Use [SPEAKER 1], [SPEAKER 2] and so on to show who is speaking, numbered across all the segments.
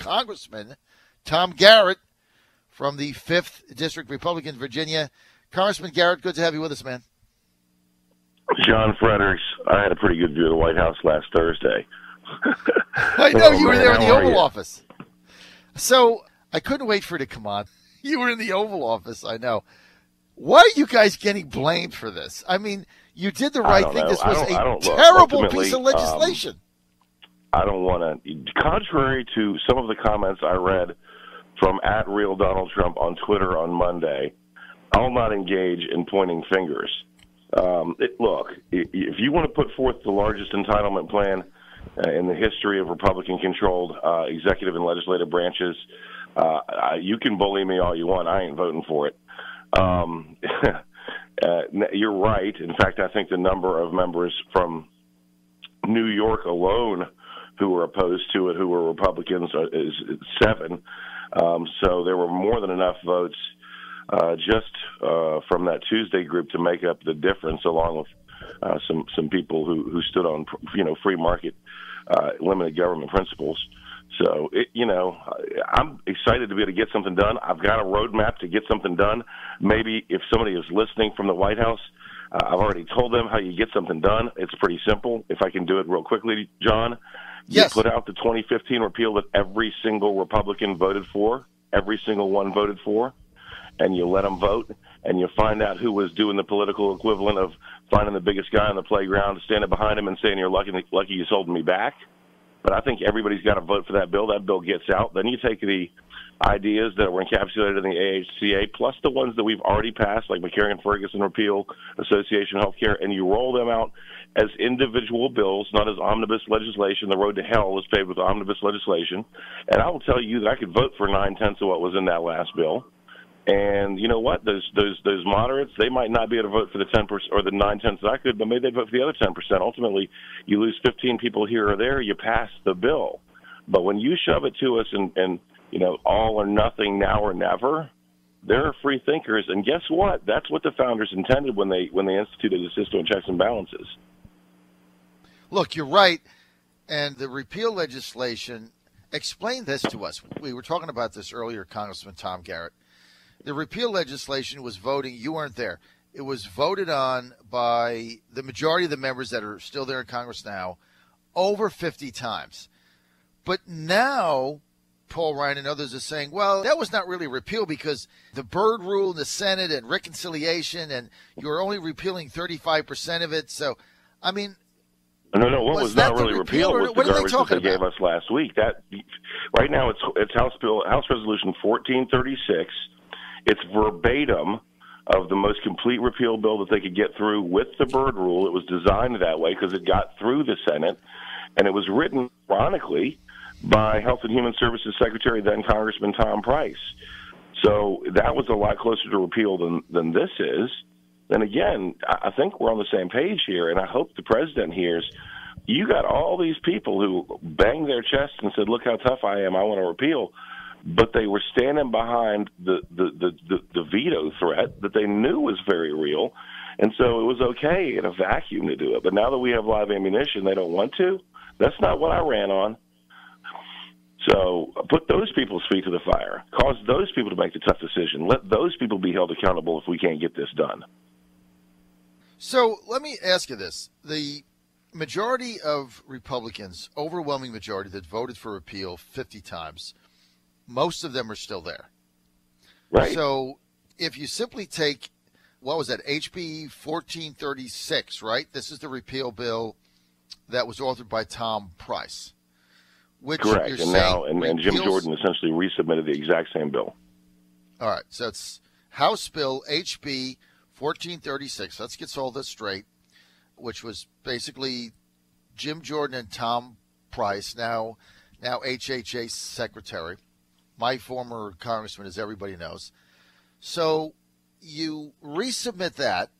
[SPEAKER 1] Congressman Tom Garrett from the 5th District, Republican, Virginia. Congressman Garrett, good to have you with us, man.
[SPEAKER 2] John Fredericks, I had a pretty good view of the White House last Thursday.
[SPEAKER 1] I know, you were there in the Oval Office. So I couldn't wait for it to come on. You were in the Oval Office, I know. Why are you guys getting blamed for this? I mean, you did the right thing. This was a terrible piece of legislation.
[SPEAKER 2] I don't want to, contrary to some of the comments I read from @RealDonaldTrump on Twitter on Monday, I'll not engage in pointing fingers. Look, if you want to put forth the largest entitlement plan in the history of Republican-controlled executive and legislative branches, you can bully me all you want. I ain't voting for it. You're right. In fact, I think the number of members from New York alone who were opposed to it, who were Republicans, is 7. So there were more than enough votes just from that Tuesday group to make up the difference, along with some people who stood on free market, limited government principles. So I'm excited to be able to get something done. I've got a roadmap to get something done. Maybe if somebody is listening from the White House, I've already told them how you get something done. It's pretty simple. If I can do it real quickly, John.
[SPEAKER 1] Yes.
[SPEAKER 2] You put out the 2015 repeal that every single Republican voted for, every single one voted for, and you let them vote, and you find out who was doing the political equivalent of finding the biggest guy on the playground, standing behind him and saying, "You're lucky you sold me back." But I think everybody's got to vote for that bill. That bill gets out. Then you take the ideas that were encapsulated in the AHCA, plus the ones that we've already passed, like McCarran-Ferguson repeal, association healthcare, and you roll them out as individual bills, not as omnibus legislation. The road to hell is paved with omnibus legislation. And I will tell you that I could vote for 9/10 of what was in that last bill. And you know what? Those moderates, they might not be able to vote for the 10% or the 9/10 that I could, but maybe they'd vote for the other 10%. Ultimately, you lose 15 people here or there, you pass the bill. But when you shove it to us and all or nothing, now or never, there are free thinkers. And guess what? That's what the founders intended when they instituted the system of checks and balances.
[SPEAKER 1] Look, you're right. And the repeal legislation, explain this to us. We were talking about this earlier, Congressman Tom Garrett. The repeal legislation was voting. You weren't there. It was voted on by the majority of the members that are still there in Congress now over 50 times. But now Paul Ryan and others are saying, well, that was not really a repeal because the Byrd rule in the Senate and reconciliation, and you were only repealing 35% of it. So, I mean,
[SPEAKER 2] no, what was not really repealed was the garbage that they gave us last week. That right now it's House Resolution 1436. It's verbatim of the most complete repeal bill that they could get through with the Byrd rule. It was designed that way because it got through the Senate, and it was written, ironically, by Health and Human Services Secretary, then Congressman Tom Price. So that was a lot closer to repeal than this is. And again, I think we're on the same page here, and I hope the president hears. You got all these people who banged their chests and said, "Look how tough I am, I want to repeal." But they were standing behind the veto threat that they knew was very real. And so it was okay in a vacuum to do it. But now that we have live ammunition, they don't want to. That's not what I ran on. So put those people's feet to the fire. Cause those people to make the tough decision. Let those people be held accountable if we can't get this done.
[SPEAKER 1] So let me ask you this. The majority of Republicans, overwhelming majority that voted for repeal 50 times, most of them are still there.
[SPEAKER 2] Right.
[SPEAKER 1] So if you simply take, what was that, HB 1436, right? This is the repeal bill that was authored by Tom Price. Which
[SPEAKER 2] correct.
[SPEAKER 1] You're
[SPEAKER 2] and now, and Jim Jordan essentially resubmitted the exact same bill.
[SPEAKER 1] All right. So it's House Bill HB 1436. Let's get all this straight, which was basically Jim Jordan and Tom Price, now HHA Secretary. My former congressman, as everybody knows. So you resubmit that,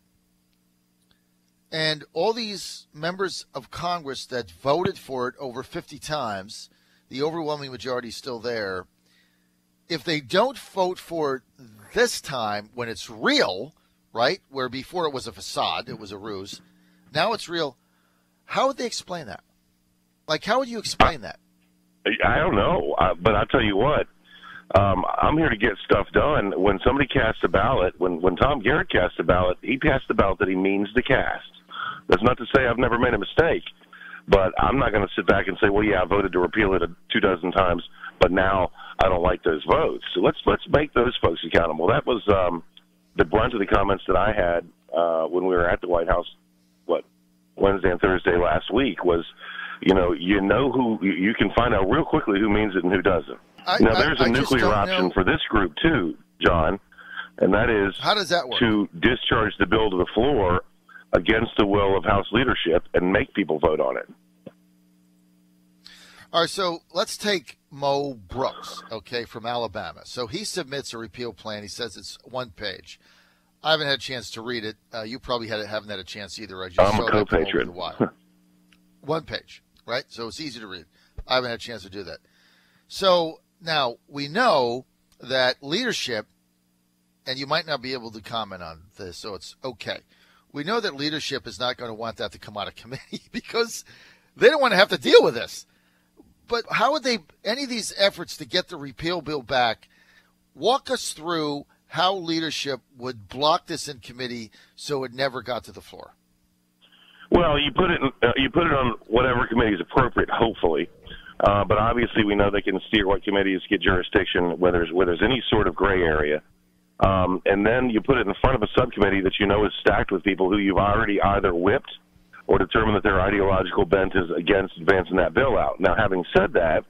[SPEAKER 1] and all these members of Congress that voted for it over 50 times, the overwhelming majority is still there. If they don't vote for it this time when it's real, right, where before it was a facade, it was a ruse, now it's real, how would they explain that? Like, how would you explain that?
[SPEAKER 2] I don't know, but I'll tell you what. I'm here to get stuff done. When somebody casts a ballot, when Tom Garrett casts a ballot, he casts the ballot that he means to cast. That's not to say I've never made a mistake, but I'm not going to sit back and say, well, yeah, I voted to repeal it 24 times, but now I don't like those votes. So let's make those folks accountable. That was the brunt of the comments that I had when we were at the White House, Wednesday and Thursday last week was, you know who you can find out real quickly who means it and who doesn't. Now, there's a nuclear option for this group, too, John, and that is
[SPEAKER 1] how does that work?
[SPEAKER 2] To discharge the bill to the floor against the will of House leadership and make people vote on it.
[SPEAKER 1] All right, so let's take Mo Brooks, from Alabama. So he submits a repeal plan. He says it's one page. I haven't had a chance to read it. You probably haven't had a chance either.
[SPEAKER 2] I'm a co-patriot.
[SPEAKER 1] One page, right? So it's easy to read. I haven't had a chance to do that. So now we know that leadership, and you might not be able to comment on this, so it's okay. We know that leadership is not going to want that to come out of committee because they don't want to have to deal with this. But how would any of these efforts to get the repeal bill back, walk us through how leadership would block this in committee so it never got to the floor?
[SPEAKER 2] Well, you put it on whatever committee is appropriate, hopefully. But obviously, we know they can steer what committees get jurisdiction where there's any sort of gray area. And then you put it in front of a subcommittee that you know is stacked with people who you've already either whipped or determined that their ideological bent is against advancing that bill out. Now, having said that,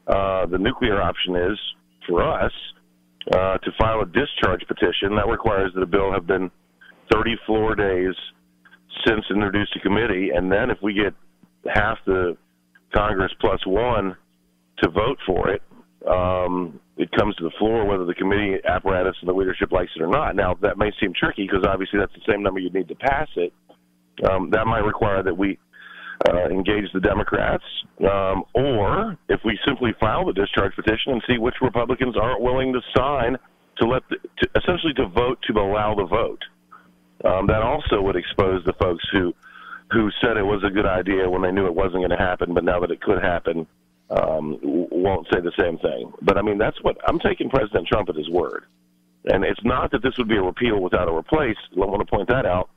[SPEAKER 2] the nuclear option is, for us, to file a discharge petition. That requires that a bill have been 30 floor days since introduced to committee, and then if we get half the Congress plus one to vote for it, it comes to the floor whether the committee apparatus and the leadership likes it or not. Now, that may seem tricky because obviously that's the same number you'd need to pass it. That might require that we engage the Democrats, or if we simply file the discharge petition and see which Republicans aren't willing to sign essentially to vote to allow the vote. That also would expose the folks who said it was a good idea when they knew it wasn't going to happen, but now that it could happen, won't say the same thing. But, I mean, that's what I'm taking President Trump at his word. And it's not that this would be a repeal without a replace. I want to point that out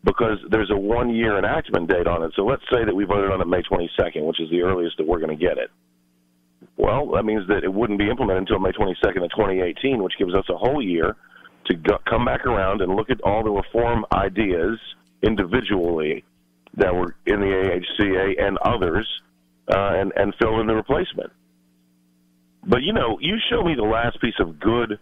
[SPEAKER 2] because there's a 1-year enactment date on it. So let's say that we voted on it May 22nd, which is the earliest that we're going to get it. Well, that means that it wouldn't be implemented until May 22nd of 2018, which gives us a whole year to come back around and look at all the reform ideas individually that were in the AHCA and others, and fill in the replacement. But, you show me the last piece of good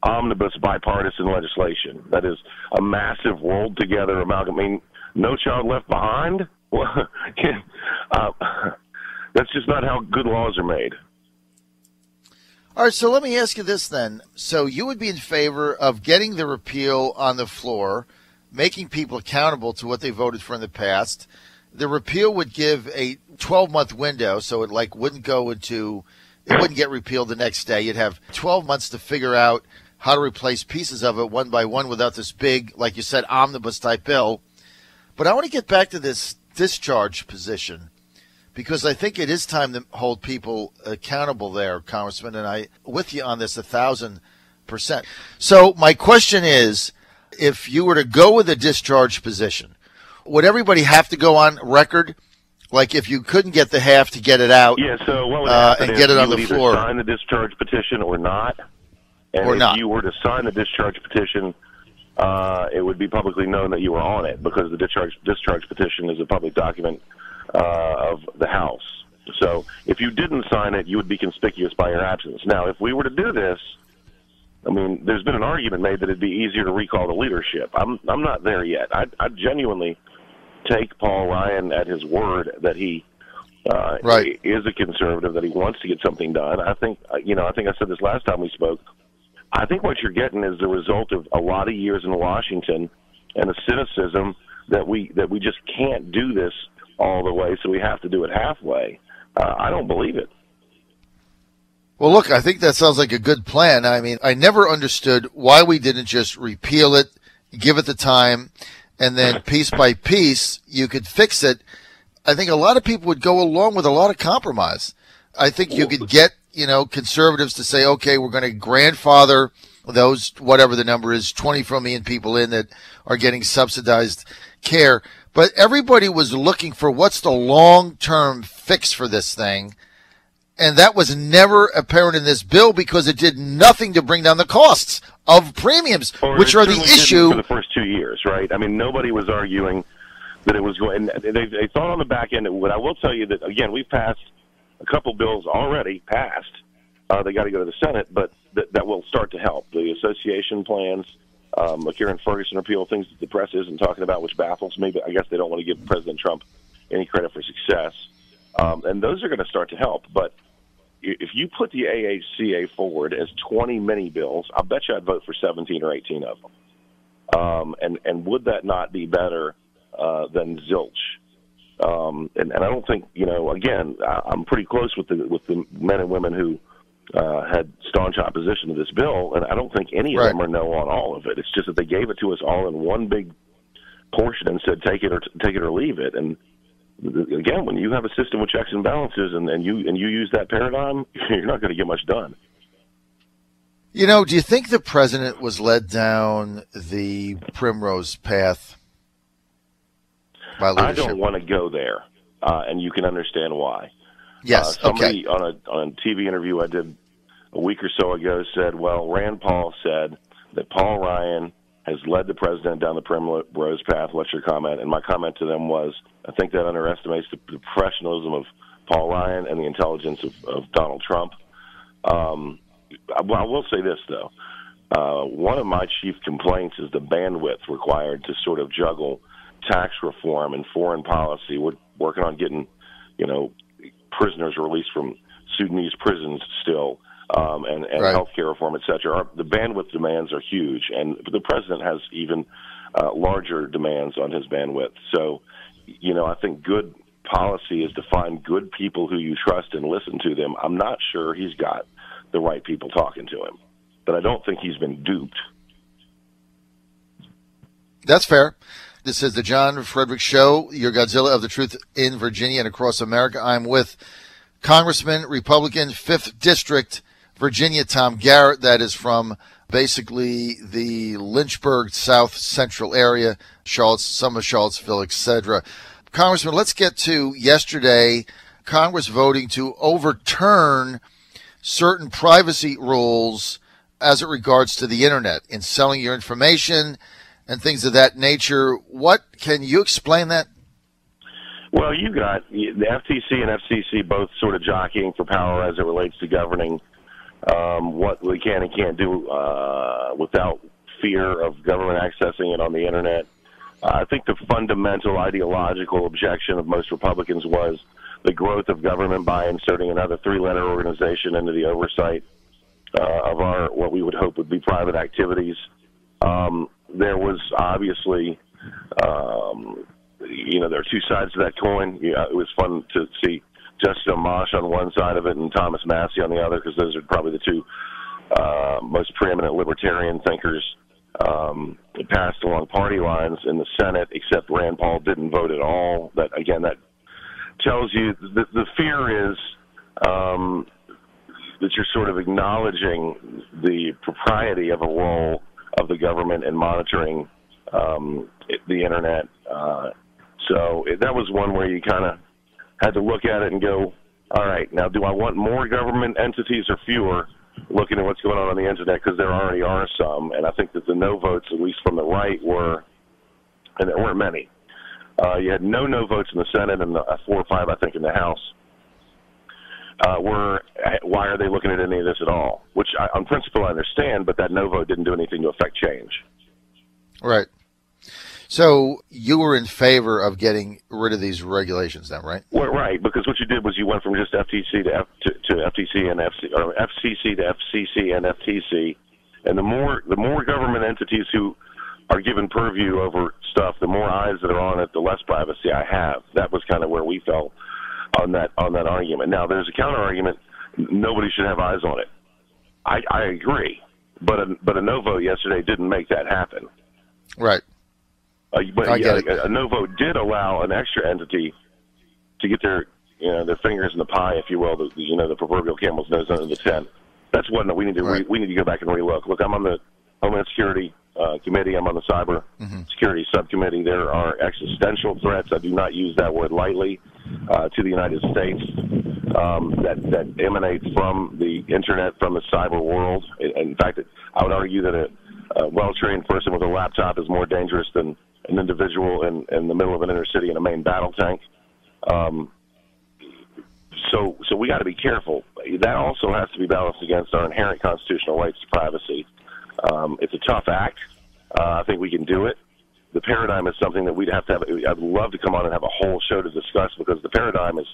[SPEAKER 2] omnibus bipartisan legislation that is a massive rolled together amalgam. I mean, No Child Left Behind? Well, that's just not how good laws are made.
[SPEAKER 1] All right, so let me ask you this then. So you would be in favor of getting the repeal on the floor, making people accountable to what they voted for in the past. The repeal would give a 12-month window, so it wouldn't get repealed the next day. You'd have 12 months to figure out how to replace pieces of it one by one without this big, like you said, omnibus-type bill. But I want to get back to this discharge position because I think it is time to hold people accountable there, Congressman, and I'm with you on this 1,000%. So my question is, if you were to go with a discharge position, would everybody have to go on record? Like if you couldn't get the half to get it out,
[SPEAKER 2] so what would happen
[SPEAKER 1] and get it on the floor,
[SPEAKER 2] sign the discharge petition or not. And if you were to sign the discharge petition, it would be publicly known that you were on it because the discharge petition is a public document of the House. So if you didn't sign it, you would be conspicuous by your absence. Now, if we were to do this, I mean, there's been an argument made that it'd be easier to recall the leadership. I'm not there yet. I genuinely take Paul Ryan at his word that he is a conservative, that he wants to get something done. I think I said this last time we spoke. I think what you're getting is the result of a lot of years in Washington and a cynicism that we just can't do this all the way, so we have to do it halfway. I don't believe it.
[SPEAKER 1] Well, look, I think that sounds like a good plan. I mean, I never understood why we didn't just repeal it, give it the time, and then piece by piece you could fix it. I think a lot of people would go along with a lot of compromise. I think you could get, conservatives to say, okay, we're going to grandfather those, whatever the number is, 20 million people in that are getting subsidized care. But everybody was looking for what's the long-term fix for this thing. And that was never apparent in this bill because it did nothing to bring down the costs of premiums, which are the issue.
[SPEAKER 2] For the first 2 years, right? I mean, nobody was arguing that it was going. And they thought on the back end. What I will tell you that, again, we've passed a couple bills already passed. They got to go to the Senate, but that will start to help. The association plans, McCarran Ferguson repeal, things that the press isn't talking about, which baffles me, but I guess they don't want to give President Trump any credit for success. And those are going to start to help. But if you put the AHCA forward as 20 mini bills, I bet you I'd vote for 17 or 18 of them. And would that not be better than zilch? And I don't think, again, I'm pretty close with the men and women who had staunch opposition to this bill, and I don't think any of them are no on all of it. It's just that they gave it to us all in one big portion and said take it or leave it. And again, when you have a system with checks and balances and you use that paradigm, you're not going to get much done.
[SPEAKER 1] Do you think the president was led down the primrose path by leadership?
[SPEAKER 2] I don't want to go there, and you can understand why.
[SPEAKER 1] Yes.
[SPEAKER 2] Somebody on a TV interview I did a week or so ago said, well, Rand Paul said that Paul Ryan has led the president down the primrose path. What's your comment? And my comment to them was, I think that underestimates the professionalism of Paul Ryan and the intelligence of Donald Trump. I will say this, though. One of my chief complaints is the bandwidth required to sort of juggle tax reform and foreign policy. We're working on getting, prisoners released from Sudanese prisons still, and health care reform, et cetera. The bandwidth demands are huge, and the president has even larger demands on his bandwidth. So, I think good policy is to find good people who you trust and listen to them. I'm not sure he's got the right people talking to him, but I don't think he's been duped.
[SPEAKER 1] That's fair. This is the John Fredericks Show, your Godzilla of the truth in Virginia and across America. I'm with Congressman, Republican, 5th District, Virginia, Tom Garrett. That is from basically the Lynchburg, South Central area, some of Charlottesville, etc. Congressman, let's get to yesterday, Congress voting to overturn certain privacy rules as it regards to the Internet in selling your information and things of that nature. What can you explain that?
[SPEAKER 2] Well, you got the FTC and FCC both sort of jockeying for power as it relates to governing what we can and can't do without fear of government accessing it on the Internet. I think the fundamental ideological objection of most Republicans was the growth of government by inserting another three-letter organization into the oversight of our what we would hope would be private activities. There was obviously, there are two sides to that coin. It was fun to see Justice Amash on one side of it and Thomas Massie on the other, because those are probably the two most preeminent libertarian thinkers. It passed along party lines in the Senate, except Rand Paul didn't vote at all. That tells you the fear is that you're sort of acknowledging the propriety of a role of the government in monitoring the Internet. So that was one where you kind of had to look at it and go, all right, now do I want more government entities or fewer looking at what's going on the Internet? Because there already are some, and I think that the no votes, at least from the right, were, and there weren't many. You had no votes in the Senate and 4 or 5, I think, in the House. Why are they looking at any of this at all? Which, on principle, I understand, but that no vote didn't do anything to affect change.
[SPEAKER 1] Right. So you were in favor of getting rid of these regulations then, right?
[SPEAKER 2] Well, right, because what you did was you went from just FTC to FTC and or FCC to FCC and FTC, and the more government entities who are given purview over stuff, the more eyes that are on it, the less privacy I have. That was kind of where we fell on that argument. Now, there's a counter argument: nobody should have eyes on it. I agree, but a no vote yesterday didn't make that happen.
[SPEAKER 1] Right.
[SPEAKER 2] But a no vote did allow an extra entity to get their their fingers in the pie, if you will. The proverbial camel's nose under the tent. That's one that we need to we need to go back and relook. Look, I'm on the Homeland Security Committee. I'm on the Cyber Security Subcommittee. There are existential threats. I do not use that word lightly to the United States that emanate from the internet, from the cyber world. In fact, I would argue that a well-trained person with a laptop is more dangerous than an individual in the middle of an inner city in a main battle tank. So we got to be careful. That also has to be balanced against our inherent constitutional rights to privacy. It's a tough act. I think we can do it. The paradigm is something that we'd have to have. I'd love to come on and have a whole show to discuss, because the paradigm is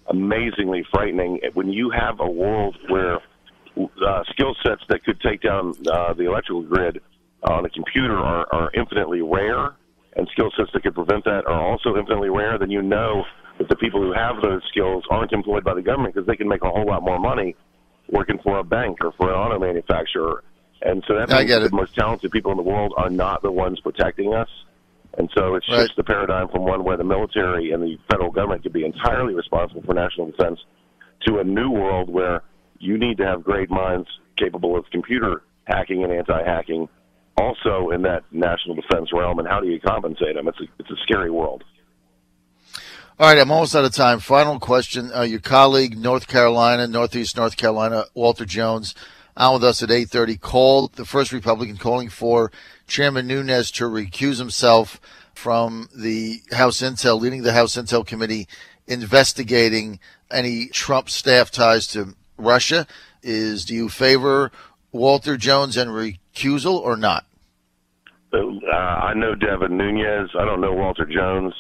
[SPEAKER 2] amazingly frightening. When you have a world where skill sets that could take down the electrical grid on a computer are infinitely rare, and skill sets that could prevent that are also infinitely rare, then you know that the people who have those skills aren't employed by the government, because they can make a whole lot more money working for a bank or for an auto manufacturer. And so that means that the most talented people in the world are not the ones protecting us. And so it shifts the paradigm from one where the military and the federal government could be entirely responsible for national defense to a new world where you need to have great minds capable of computer hacking and anti-hacking also in that national defense realm. And how do you compensate them? It's a scary world.
[SPEAKER 1] All right, I'm almost out of time. Final question. Your colleague, Northeast North Carolina, Walter Jones, on with us at 8:30, called the first Republican calling for Chairman Nunes to recuse himself from the House Intel, leading the House Intel Committee investigating any Trump staff ties to Russia. Do you favor Walter Jones and recusal or not?
[SPEAKER 2] I know Devin Nunes. I don't know Walter Jones.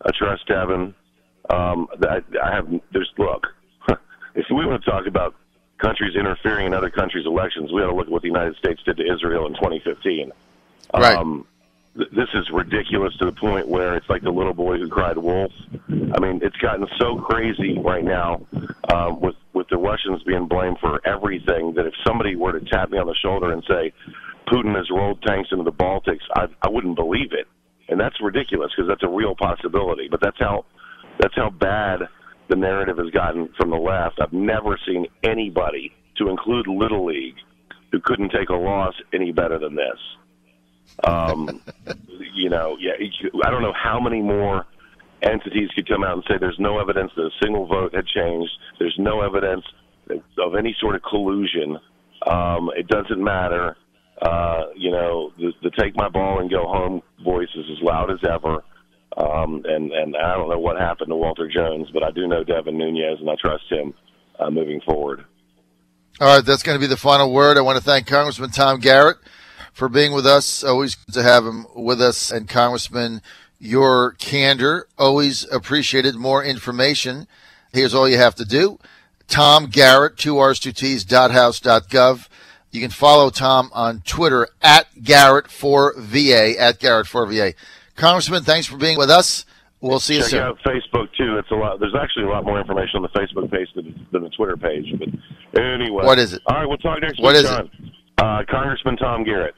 [SPEAKER 2] I trust Devin. Look, if we want to talk about countries interfering in other countries' elections, we ought to look at what the United States did to Israel in 2015.
[SPEAKER 1] Right.
[SPEAKER 2] This is ridiculous to the point where it's like the little boy who cried wolf. I mean, it's gotten so crazy right now with the Russians being blamed for everything that if somebody were to tap me on the shoulder and say, Putin has rolled tanks into the Baltics, I wouldn't believe it. And that's ridiculous, because that's a real possibility. But that's how bad the narrative has gotten from the left. I've never seen anybody, to include Little League, who couldn't take a loss any better than this. I don't know how many more entities could come out and say there's no evidence that a single vote had changed. There's no evidence of any sort of collusion. It doesn't matter. The take my ball and go home voice is as loud as ever. And I don't know what happened to Walter Jones, but I do know Devin Nunes, and I trust him moving forward.
[SPEAKER 1] All right, that's going to be the final word. I want to thank Congressman Tom Garrett for being with us. Always good to have him with us. And Congressman, your candor, always appreciated. More information, here's all you have to do. Tom Garrett, 2 R's, 2 T's, .house.gov. You can follow Tom on Twitter at Garrett4VA, at Garrett4VA. Congressman, thanks for being with us. We'll see you soon.
[SPEAKER 2] Check out Facebook, too. There's actually a lot more information on the Facebook page than the Twitter page. But anyway.
[SPEAKER 1] What is it?
[SPEAKER 2] All right, we'll talk next week, John. Congressman Tom Garrett.